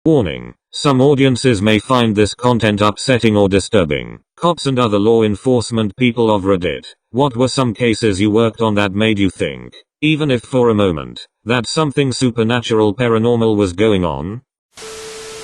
Warning. Some audiences may find this content upsetting or disturbing. Cops and other law enforcement people of Reddit, what were some cases you worked on that made you think, even if for a moment, that something supernatural paranormal was going on?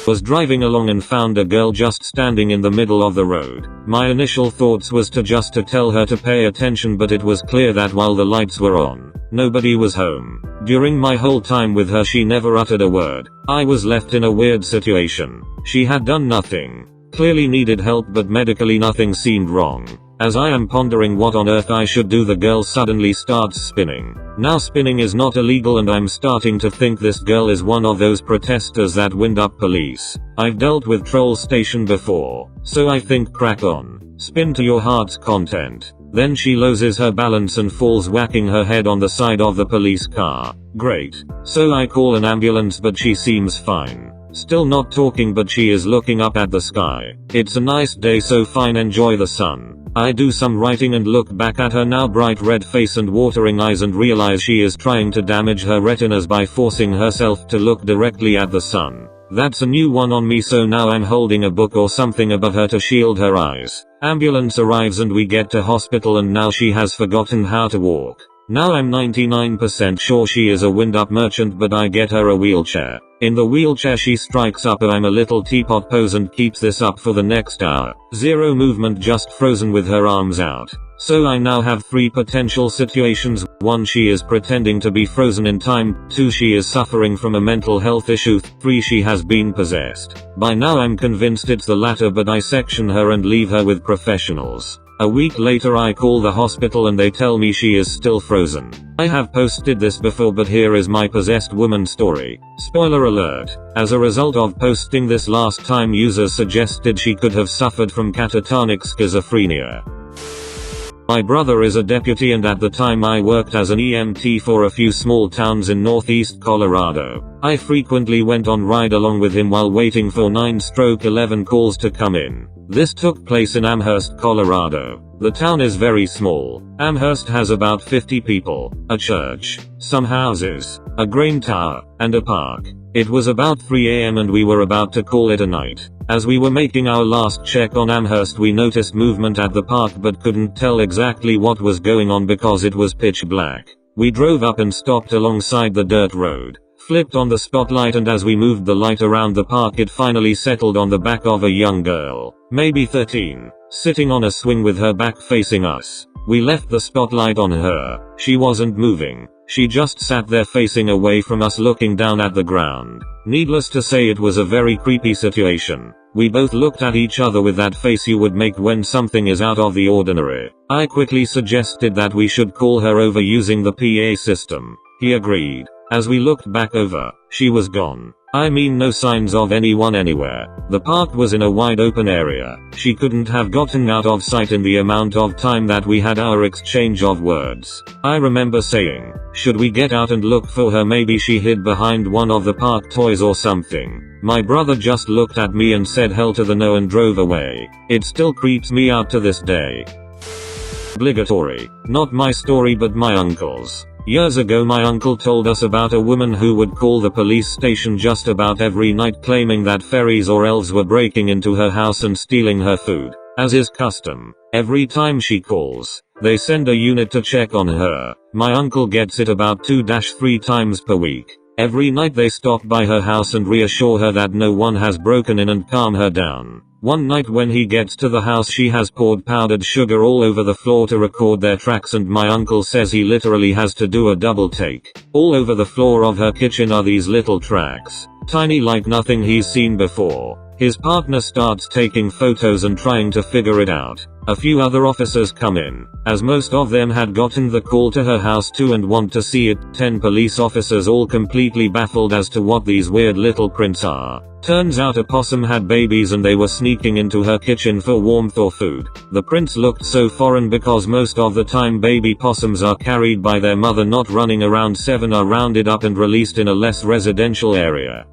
Was driving along and found a girl just standing in the middle of the road. My initial thoughts was to tell her to pay attention, but it was clear that while the lights were on, nobody was home. During my whole time with her she never uttered a word. I was left in a weird situation. She had done nothing. Clearly needed help, but medically nothing seemed wrong. As I am pondering what on earth I should do, the girl suddenly starts spinning. Now spinning is not illegal, and I'm starting to think this girl is one of those protesters that wind up police. I've dealt with Troll Station before, so I think crack on. Spin to your heart's content. Then she loses her balance and falls, whacking her head on the side of the police car. Great. So I call an ambulance, but she seems fine. Still not talking, but she is looking up at the sky. It's a nice day, so fine, enjoy the sun. I do some writing and look back at her now bright red face and watering eyes and realize she is trying to damage her retinas by forcing herself to look directly at the sun. That's a new one on me, so now I'm holding a book or something above her to shield her eyes. Ambulance arrives and we get to hospital, and now she has forgotten how to walk. Now I'm 99% sure she is a wind-up merchant, but I get her a wheelchair. In the wheelchair she strikes up I'm a little teapot pose and keeps this up for the next hour. Zero movement, just frozen with her arms out. So I now have 3 potential situations. 1, she is pretending to be frozen in time. 2, she is suffering from a mental health issue. 3, she has been possessed. By now I'm convinced it's the latter, but I section her and leave her with professionals. A week later I call the hospital and they tell me she is still frozen. I have posted this before, but here is my possessed woman story. Spoiler alert. As a result of posting this last time, users suggested she could have suffered from catatonic schizophrenia. My brother is a deputy, and at the time I worked as an EMT for a few small towns in northeast Colorado. I frequently went on ride along with him while waiting for 9/11 calls to come in. This took place in Amherst, Colorado. The town is very small. Amherst has about 50 people, a church, some houses, a grain tower, and a park. It was about 3 a.m. and we were about to call it a night. As we were making our last check on Amherst, we noticed movement at the park but couldn't tell exactly what was going on because it was pitch black. We drove up and stopped alongside the dirt road, flipped on the spotlight, and as we moved the light around the park it finally settled on the back of a young girl, maybe 13, sitting on a swing with her back facing us. We left the spotlight on her. She wasn't moving. She just sat there facing away from us, looking down at the ground. Needless to say, it was a very creepy situation. We both looked at each other with that face you would make when something is out of the ordinary. I quickly suggested that we should call her over using the PA system. He agreed. As we looked back over, she was gone. I mean, no signs of anyone anywhere. The park was in a wide open area. She couldn't have gotten out of sight in the amount of time that we had our exchange of words. I remember saying, should we get out and look for her? Maybe she hid behind one of the park toys or something. My brother just looked at me and said hell to the no and drove away. It still creeps me out to this day. Obligatory. Not my story, but my uncle's. Years ago my uncle told us about a woman who would call the police station just about every night, claiming that fairies or elves were breaking into her house and stealing her food. As is custom, every time she calls, they send a unit to check on her. My uncle gets it about 2-3 times per week. Every night they stop by her house and reassure her that no one has broken in and calm her down. One night when he gets to the house, she has poured powdered sugar all over the floor to record their tracks, and my uncle says he literally has to do a double take. All over the floor of her kitchen are these little tracks, tiny like nothing he's seen before. His partner starts taking photos and trying to figure it out. A few other officers come in, as most of them had gotten the call to her house too and want to see it. 10 police officers, all completely baffled as to what these weird little prints are. Turns out a possum had babies and they were sneaking into her kitchen for warmth or food. The prints looked so foreign because most of the time baby possums are carried by their mother, not running around. 7 are rounded up and released in a less residential area.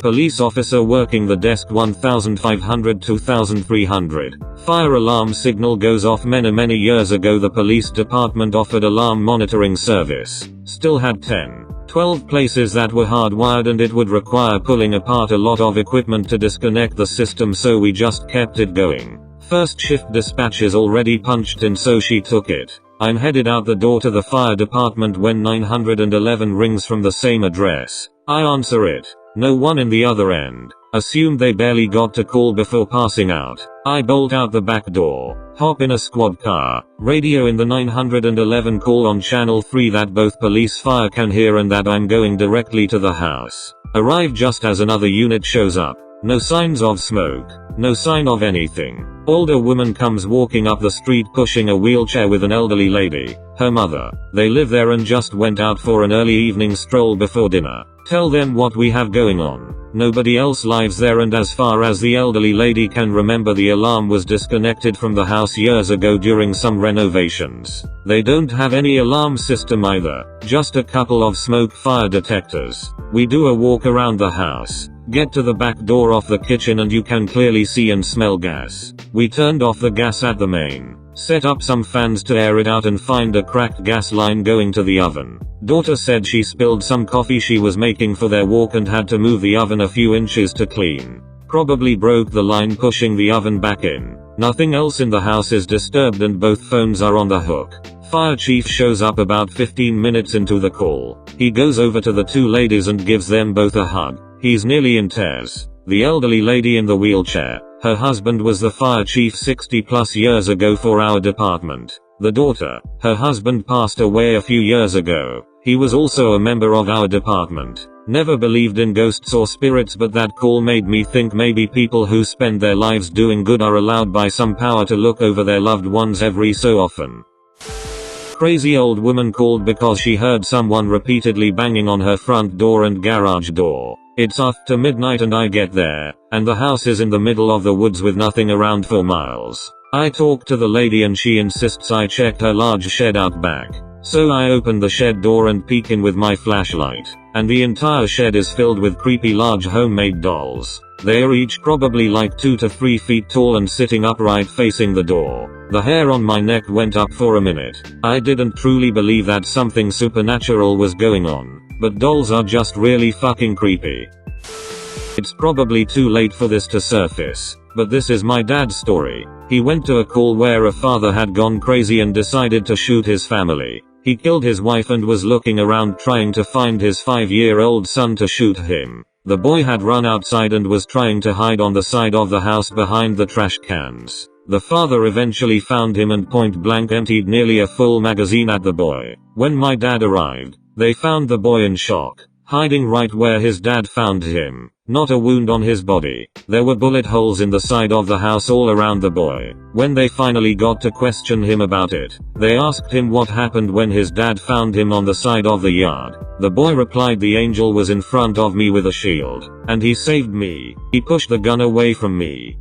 Police officer working the desk 1500-2300. Fire alarm signal goes off. Many years ago the police department offered alarm monitoring service. Still had 10, 12 places that were hardwired and it would require pulling apart a lot of equipment to disconnect the system, so we just kept it going. First shift dispatch is already punched in, so she took it. I'm headed out the door to the fire department when 911 rings from the same address. I answer it. No one in the other end. Assume they barely got to call before passing out. I bolt out the back door, hop in a squad car, radio in the 911 call on channel 3 that both police fire can hear and that I'm going directly to the house. Arrive just as another unit shows up. No signs of smoke. No sign of anything. Older woman comes walking up the street pushing a wheelchair with an elderly lady, her mother. They live there and just went out for an early evening stroll before dinner. Tell them what we have going on. Nobody else lives there, and as far as the elderly lady can remember, the alarm was disconnected from the house years ago during some renovations. They don't have any alarm system either, just a couple of smoke fire detectors. We do a walk around the house. Get to the back door of the kitchen and you can clearly see and smell gas. We turned off the gas at the main, set up some fans to air it out, and find a cracked gas line going to the oven. Daughter said she spilled some coffee she was making for their walk and had to move the oven a few inches to clean. Probably broke the line pushing the oven back in. Nothing else in the house is disturbed and both phones are on the hook. Fire chief shows up about 15 minutes into the call. He goes over to the two ladies and gives them both a hug. He's nearly in tears. The elderly lady in the wheelchair, her husband was the fire chief 60 plus years ago for our department. The daughter, her husband passed away a few years ago. He was also a member of our department. Never believed in ghosts or spirits, but that call made me think maybe people who spend their lives doing good are allowed by some power to look over their loved ones every so often. Crazy old woman called because she heard someone repeatedly banging on her front door and garage door. It's after midnight and I get there, and the house is in the middle of the woods with nothing around for miles. I talk to the lady and she insists I checked her large shed out back. So I open the shed door and peek in with my flashlight, and the entire shed is filled with creepy large homemade dolls. They are each probably like 2 to 3 feet tall and sitting upright facing the door. The hair on my neck went up for a minute. I didn't truly believe that something supernatural was going on, but dolls are just really fucking creepy. It's probably too late for this to surface, but this is my dad's story. He went to a call where a father had gone crazy and decided to shoot his family. He killed his wife and was looking around trying to find his 5-year-old son to shoot him. The boy had run outside and was trying to hide on the side of the house behind the trash cans. The father eventually found him and point blank emptied nearly a full magazine at the boy. When my dad arrived, they found the boy in shock, hiding right where his dad found him. Not a wound on his body. There were bullet holes in the side of the house all around the boy. When they finally got to question him about it, they asked him what happened when his dad found him on the side of the yard. The boy replied, "The angel was in front of me with a shield, and he saved me. He pushed the gun away from me."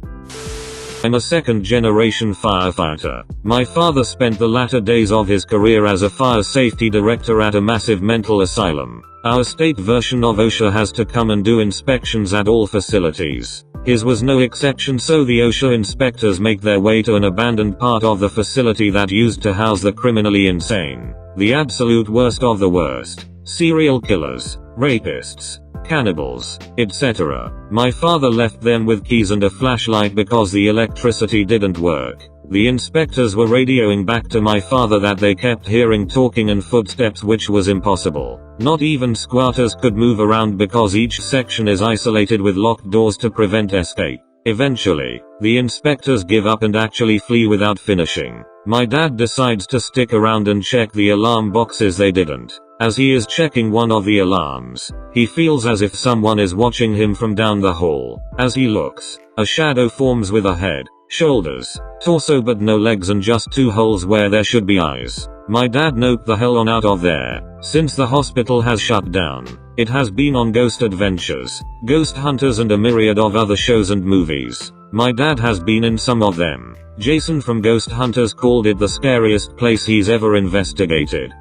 I'm a second-generation firefighter. My father spent the latter days of his career as a fire safety director at a massive mental asylum. Our state version of OSHA has to come and do inspections at all facilities. His was no exception, so the OSHA inspectors make their way to an abandoned part of the facility that used to house the criminally insane. The absolute worst of the worst. Serial killers, rapists, cannibals, etc. My father left them with keys and a flashlight because the electricity didn't work. The inspectors were radioing back to my father that they kept hearing talking and footsteps, which was impossible. Not even squatters could move around because each section is isolated with locked doors to prevent escape. Eventually, the inspectors give up and actually flee without finishing. My dad decides to stick around and check the alarm boxes. They didn't. As he is checking one of the alarms, he feels as if someone is watching him from down the hall. As he looks, a shadow forms with a head, shoulders, torso but no legs and just 2 holes where there should be eyes. My dad noped the hell on out of there. Since the hospital has shut down, it has been on Ghost Adventures, Ghost Hunters and a myriad of other shows and movies. My dad has been in some of them. Jason from Ghost Hunters called it the scariest place he's ever investigated.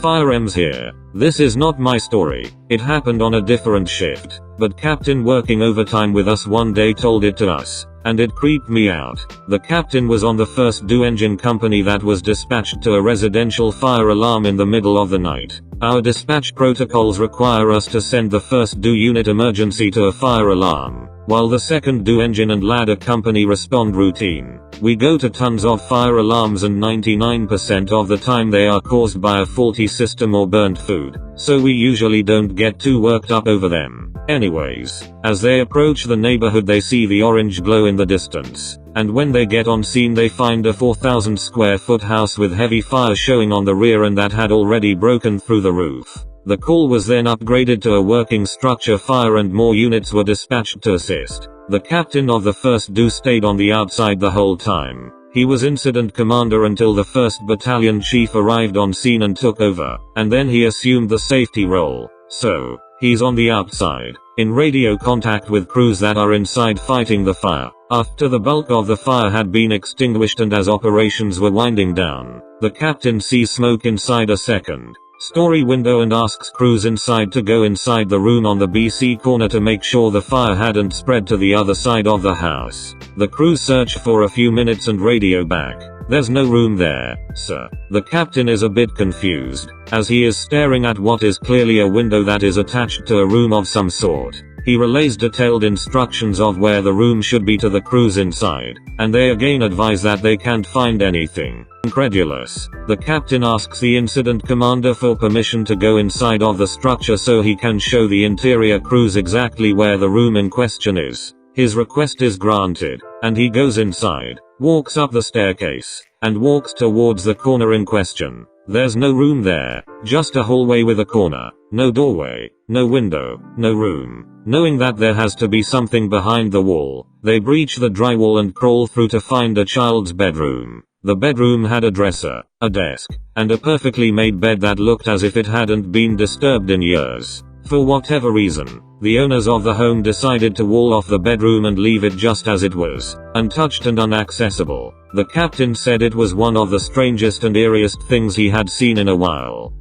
Fire M's here. This is not my story. It happened on a different shift, but captain working overtime with us one day told it to us, and it creeped me out. The captain was on the first engine company that was dispatched to a residential fire alarm in the middle of the night. Our dispatch protocols require us to send the first do unit emergency to a fire alarm, while the second do engine and ladder company respond routine. We go to tons of fire alarms and 99% of the time they are caused by a faulty system or burnt food, so we usually don't get too worked up over them. Anyways, as they approach the neighborhood they see the orange glow in the distance, and when they get on scene they find a 4,000 square foot house with heavy fire showing on the rear and that had already broken through the roof. The call was then upgraded to a working structure fire and more units were dispatched to assist. The captain of the first do stayed on the outside the whole time. He was incident commander until the 1st battalion chief arrived on scene and took over, and then he assumed the safety role. So, he's on the outside, in radio contact with crews that are inside fighting the fire. After the bulk of the fire had been extinguished and as operations were winding down, the captain sees smoke inside a second-story window and asks crews inside to go inside the room on the BC corner to make sure the fire hadn't spread to the other side of the house. The crews search for a few minutes and radio back. There's no room there, sir. The captain is a bit confused, as he is staring at what is clearly a window that is attached to a room of some sort. He relays detailed instructions of where the room should be to the crews inside, and they again advise that they can't find anything. Incredulous, the captain asks the incident commander for permission to go inside of the structure so he can show the interior crews exactly where the room in question is. His request is granted, and he goes inside, walks up the staircase, and walks towards the corner in question. There's no room there, just a hallway with a corner, no doorway, no window, no room. Knowing that there has to be something behind the wall, they breach the drywall and crawl through to find a child's bedroom. The bedroom had a dresser, a desk, and a perfectly made bed that looked as if it hadn't been disturbed in years. For whatever reason, the owners of the home decided to wall off the bedroom and leave it just as it was, untouched and inaccessible. The captain said it was one of the strangest and eeriest things he had seen in a while.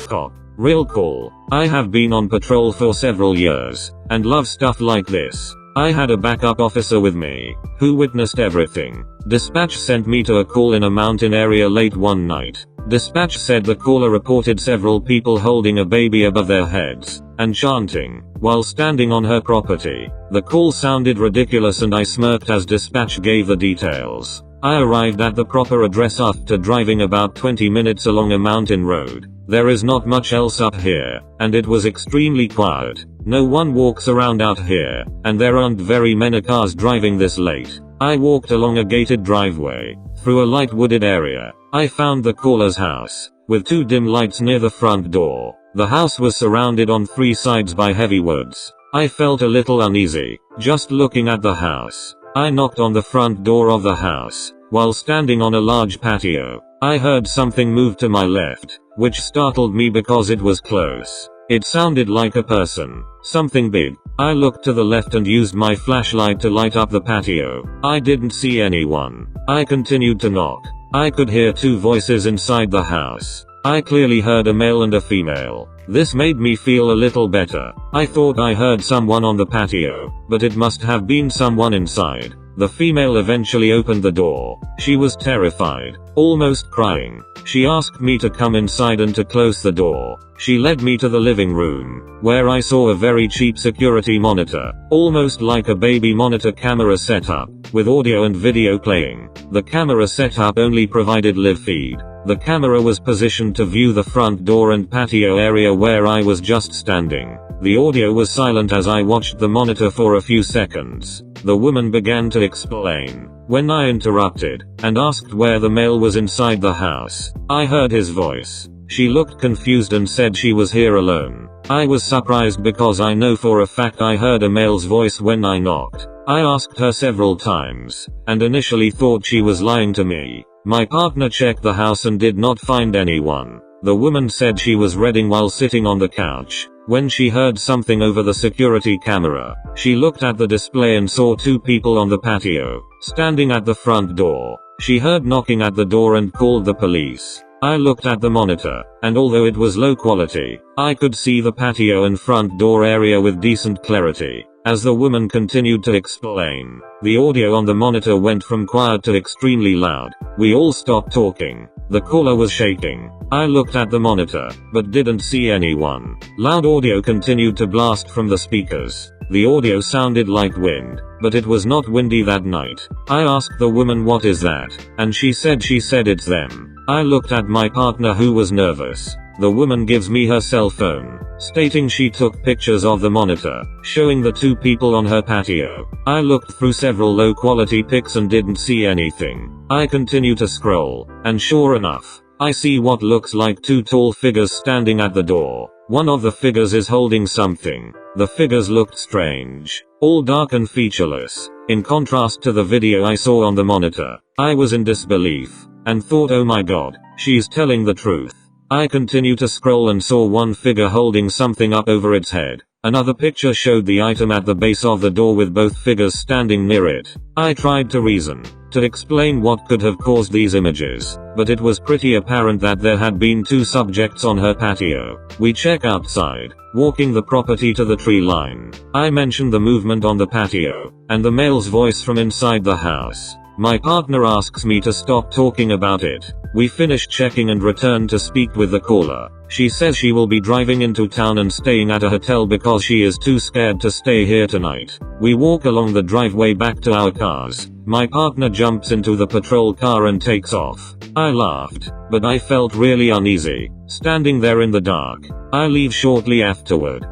Cop. Real call. I have been on patrol for several years, and love stuff like this. I had a backup officer with me, who witnessed everything. Dispatch sent me to a call in a mountain area late one night. Dispatch said the caller reported several people holding a baby above their heads, and chanting, while standing on her property. The call sounded ridiculous and I smirked as dispatch gave the details. I arrived at the proper address after driving about 20 minutes along a mountain road. There is not much else up here, and it was extremely quiet. No one walks around out here, and there aren't very many cars driving this late. I walked along a gated driveway, through a light wooded area. I found the caller's house, with two dim lights near the front door. The house was surrounded on three sides by heavy woods. I felt a little uneasy, just looking at the house. I knocked on the front door of the house. While standing on a large patio, I heard something move to my left, which startled me because it was close. It sounded like a person, something big. I looked to the left and used my flashlight to light up the patio. I didn't see anyone. I continued to knock. I could hear two voices inside the house. I clearly heard a male and a female. This made me feel a little better. I thought I heard someone on the patio, but it must have been someone inside. The female eventually opened the door. She was terrified, almost crying. She asked me to come inside and to close the door. She led me to the living room, where I saw a very cheap security monitor, almost like a baby monitor camera setup, with audio and video playing. The camera setup only provided live feed. The camera was positioned to view the front door and patio area where I was just standing. The audio was silent as I watched the monitor for a few seconds. The woman began to explain. When I interrupted, and asked where the male was inside the house, I heard his voice. She looked confused and said she was here alone. I was surprised because I know for a fact I heard a male's voice when I knocked. I asked her several times, and initially thought she was lying to me. My partner checked the house and did not find anyone. The woman said she was reading while sitting on the couch, when she heard something over the security camera. She looked at the display and saw two people on the patio, standing at the front door. She heard knocking at the door and called the police. I looked at the monitor, and although it was low quality, I could see the patio and front door area with decent clarity. As the woman continued to explain, the audio on the monitor went from quiet to extremely loud. We all stopped talking. The caller was shaking. I looked at the monitor, but didn't see anyone. Loud audio continued to blast from the speakers. The audio sounded like wind, but it was not windy that night. I asked the woman what is that, and she said it's them. I looked at my partner who was nervous. The woman gives me her cell phone, stating she took pictures of the monitor, showing the two people on her patio. I looked through several low quality pics and didn't see anything. I continue to scroll, and sure enough, I see what looks like two tall figures standing at the door. One of the figures is holding something. The figures looked strange, all dark and featureless, in contrast to the video I saw on the monitor. I was in disbelief, and thought, oh my god, she's telling the truth. I continued to scroll and saw one figure holding something up over its head. Another picture showed the item at the base of the door with both figures standing near it. I tried to reason, to explain what could have caused these images, but it was pretty apparent that there had been two subjects on her patio. We check outside, walking the property to the tree line. I mentioned the movement on the patio, and the male's voice from inside the house. My partner asks me to stop talking about it. We finish checking and return to speak with the caller. She says she will be driving into town and staying at a hotel because she is too scared to stay here tonight. We walk along the driveway back to our cars. My partner jumps into the patrol car and takes off. I laughed, but I felt really uneasy, standing there in the dark. I leave shortly afterward.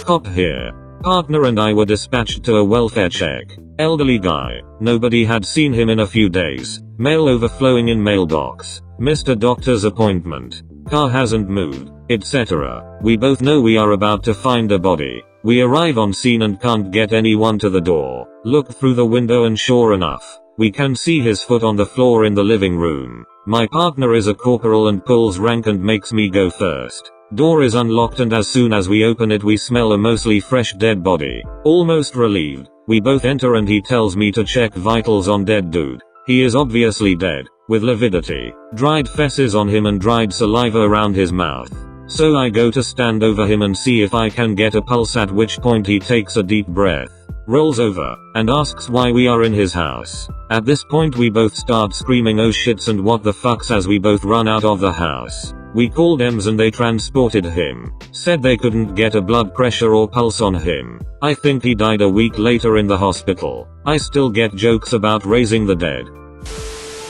Cop here. Partner and I were dispatched to a welfare check. Elderly guy. Nobody had seen him in a few days. Mail overflowing in mailbox. Missed a doctor's appointment. Car hasn't moved, etc. We both know we are about to find a body. We arrive on scene and can't get anyone to the door. Look through the window and sure enough, we can see his foot on the floor in the living room. My partner is a corporal and pulls rank and makes me go first. Door is unlocked and as soon as we open it we smell a mostly fresh dead body. Almost relieved, we both enter and he tells me to check vitals on dead dude. He is obviously dead, with lividity, dried feces on him and dried saliva around his mouth. So I go to stand over him and see if I can get a pulse, at which point he takes a deep breath, rolls over, and asks why we are in his house. At this point we both start screaming oh shits and what the fucks as we both run out of the house. We called EMS and they transported him. Said they couldn't get a blood pressure or pulse on him. I think he died a week later in the hospital. I still get jokes about raising the dead.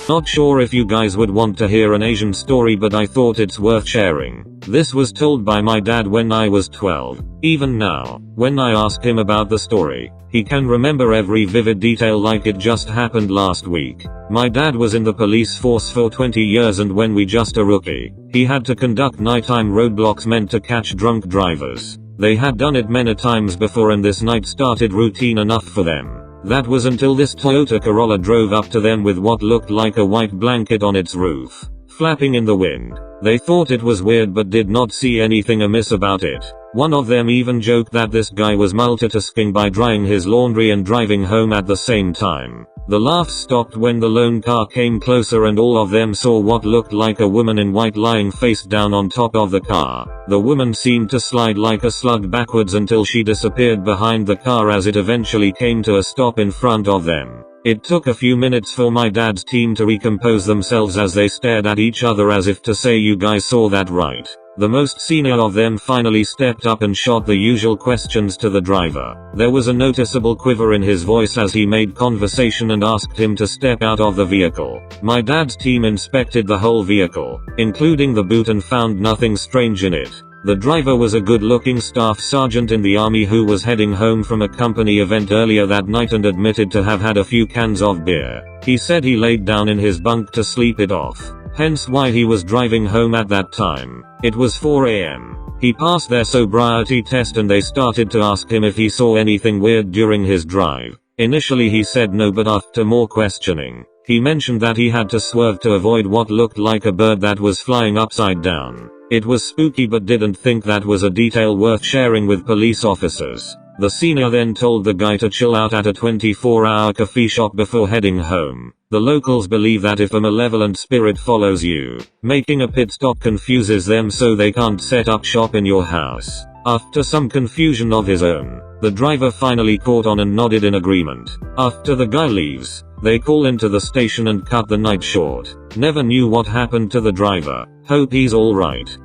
Not sure if you guys would want to hear an Asian story, but I thought it's worth sharing. This was told by my dad when I was 12. Even now, when I ask him about the story, he can remember every vivid detail like it just happened last week. My dad was in the police force for 20 years and when we just a rookie, he had to conduct nighttime roadblocks meant to catch drunk drivers. They had done it many times before and this night started routine enough for them. That was until this Toyota Corolla drove up to them with what looked like a white blanket on its roof, flapping in the wind. They thought it was weird but did not see anything amiss about it. One of them even joked that this guy was multitasking by drying his laundry and driving home at the same time. The laughs stopped when the lone car came closer and all of them saw what looked like a woman in white lying face down on top of the car. The woman seemed to slide like a slug backwards until she disappeared behind the car as it eventually came to a stop in front of them. It took a few minutes for my dad's team to recompose themselves as they stared at each other as if to say you guys saw that right. The most senior of them finally stepped up and shot the usual questions to the driver. There was a noticeable quiver in his voice as he made conversation and asked him to step out of the vehicle. My dad's team inspected the whole vehicle, including the boot, and found nothing strange in it. The driver was a good-looking staff sergeant in the army who was heading home from a company event earlier that night and admitted to have had a few cans of beer. He said he laid down in his bunk to sleep it off, hence why he was driving home at that time. It was 4 a.m. He passed their sobriety test and they started to ask him if he saw anything weird during his drive. Initially he said no, but after more questioning, he mentioned that he had to swerve to avoid what looked like a bird that was flying upside down. It was spooky but didn't think that was a detail worth sharing with police officers. The senior then told the guy to chill out at a 24-hour coffee shop before heading home. The locals believe that if a malevolent spirit follows you, making a pit stop confuses them so they can't set up shop in your house. After some confusion of his own, The driver finally caught on and nodded in agreement. After the guy leaves, they call into the station and cut the night short. Never knew what happened to the driver. Hope he's alright.